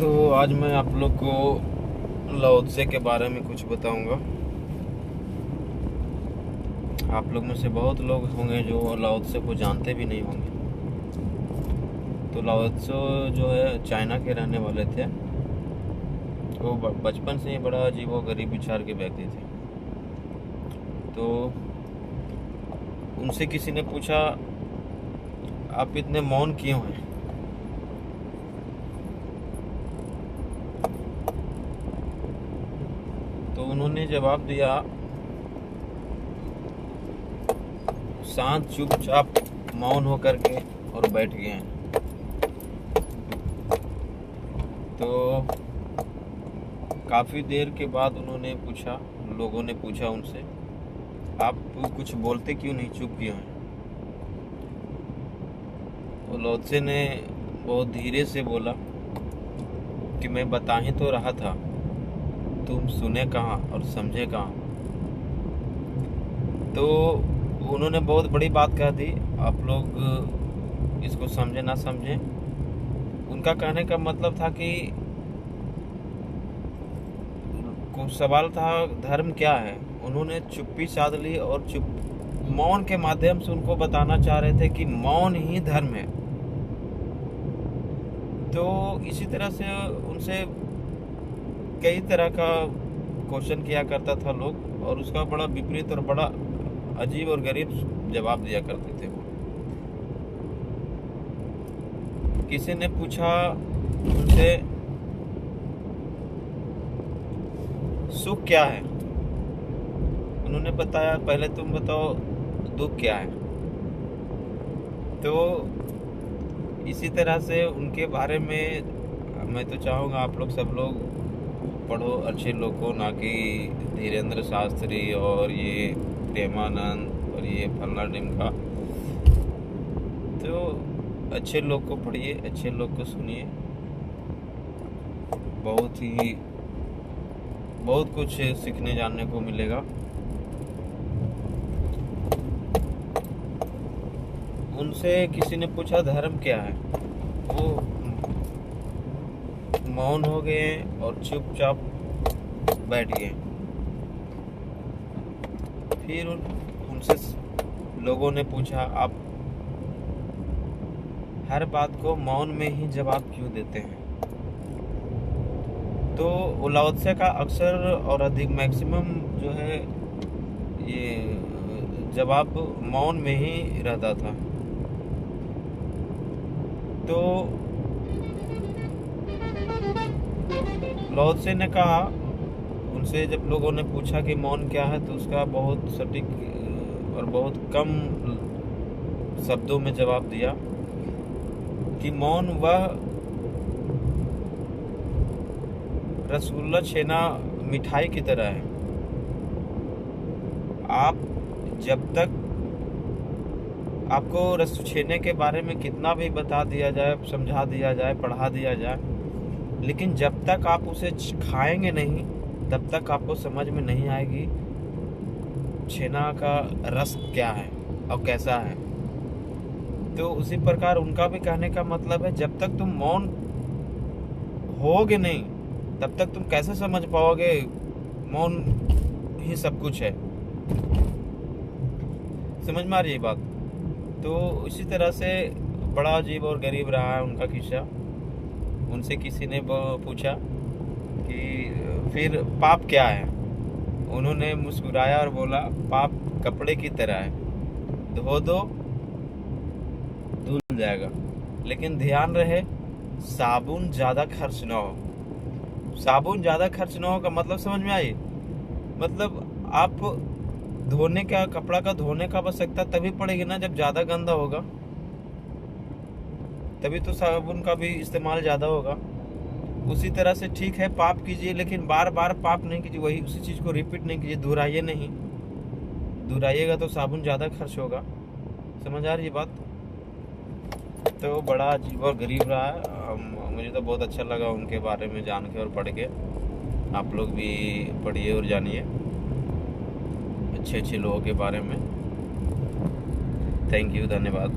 तो आज मैं आप लोग को लाओ त्से के बारे में कुछ बताऊंगा। आप लोग में से बहुत लोग होंगे जो लाओ त्से को जानते भी नहीं होंगे। तो लाओ त्से जो है चाइना के रहने वाले थे। वो बचपन से ही बड़ा अजीब और गरीब विचार के व्यक्ति थे। तो उनसे किसी ने पूछा, आप इतने मौन क्यों हैं? तो उन्होंने जवाब दिया, शांत चुपचाप मौन होकर के और बैठ गए हैं। तो काफ़ी देर के बाद उन्होंने पूछा, लोगों ने पूछा उनसे, आप कुछ बोलते क्यों नहीं, चुप क्यों हैं? तो लाओ त्से ने बहुत धीरे से बोला कि मैं बता ही तो रहा था, तुम सुने कहाँ और समझे कहाँ। तो उन्होंने बहुत बड़ी बात कह दी। आप लोग इसको समझे ना समझे, उनका कहने का मतलब था कि सवाल था धर्म क्या है। उन्होंने चुप्पी साध ली और मौन के माध्यम से उनको बताना चाह रहे थे कि मौन ही धर्म है। तो इसी तरह से उनसे कई तरह का क्वेश्चन किया करता था लोग, और उसका बड़ा विपरीत और बड़ा अजीब और गरीब जवाब दिया करते थे वो। किसी ने पूछा उनसे, सुख क्या है? उन्होंने बताया, पहले तुम बताओ दुख क्या है। तो इसी तरह से उनके बारे में मैं तो चाहूँगा आप लोग सब लोग पढ़ो अच्छे लोग को, ना कि धीरेन्द्र शास्त्री और ये प्रेमानंद और ये फलना ढिमका। तो अच्छे लोग को पढ़िए, अच्छे लोग को सुनिए, बहुत कुछ सीखने जानने को मिलेगा। उनसे किसी ने पूछा धर्म क्या है, वो मौन हो गए और चुपचाप बैठ गए। फिर उनसे लोगों ने पूछा, आप हर बात को मौन में ही जवाब क्यों देते हैं? तो लाओ त्से का अक्सर और अधिक मैक्सिमम जो है ये जवाब मौन में ही रहता था। तो लाओ त्से ने कहा, उनसे जब लोगों ने पूछा कि मौन क्या है, तो उसका बहुत सटीक और बहुत कम शब्दों में जवाब दिया कि मौन वह रसगुल्ला छेना मिठाई की तरह है। आप जब तक आपको रस छेने के बारे में कितना भी बता दिया जाए, समझा दिया जाए, पढ़ा दिया जाए, लेकिन जब तक आप उसे खाएंगे नहीं, तब तक आपको समझ में नहीं आएगी छेना का रस क्या है और कैसा है। तो उसी प्रकार उनका भी कहने का मतलब है, जब तक तुम मौन होगे नहीं, तब तक तुम कैसे समझ पाओगे मौन ही सब कुछ है। समझ में आ रही है बात? तो इसी तरह से बड़ा अजीब और गरीब रहा है उनका किस्सा। उनसे किसी ने पूछा कि फिर पाप क्या है? उन्होंने मुस्कुराया और बोला, पाप कपड़े की तरह है, धो दो धुल जाएगा, लेकिन ध्यान रहे साबुन ज़्यादा खर्च ना हो। साबुन ज़्यादा खर्च ना हो का मतलब समझ में आई? मतलब आप कपड़ा का धोने का आवश्यकता तभी पड़ेगी ना जब ज़्यादा गंदा होगा, तभी तो साबुन का भी इस्तेमाल ज़्यादा होगा। उसी तरह से ठीक है, पाप कीजिए, लेकिन बार बार पाप नहीं कीजिए, वही उसी चीज़ को रिपीट नहीं कीजिए, दोहराइए नहीं। दोहराइएगा तो साबुन ज़्यादा खर्च होगा। समझ आ रही है बात? तो बड़ा अजीब और गरीब रहा है। मुझे तो बहुत अच्छा लगा उनके बारे में जान के और पढ़ के। आप लोग भी पढ़िए और जानिए अच्छे अच्छे लोगों के बारे में। थैंक यू, धन्यवाद।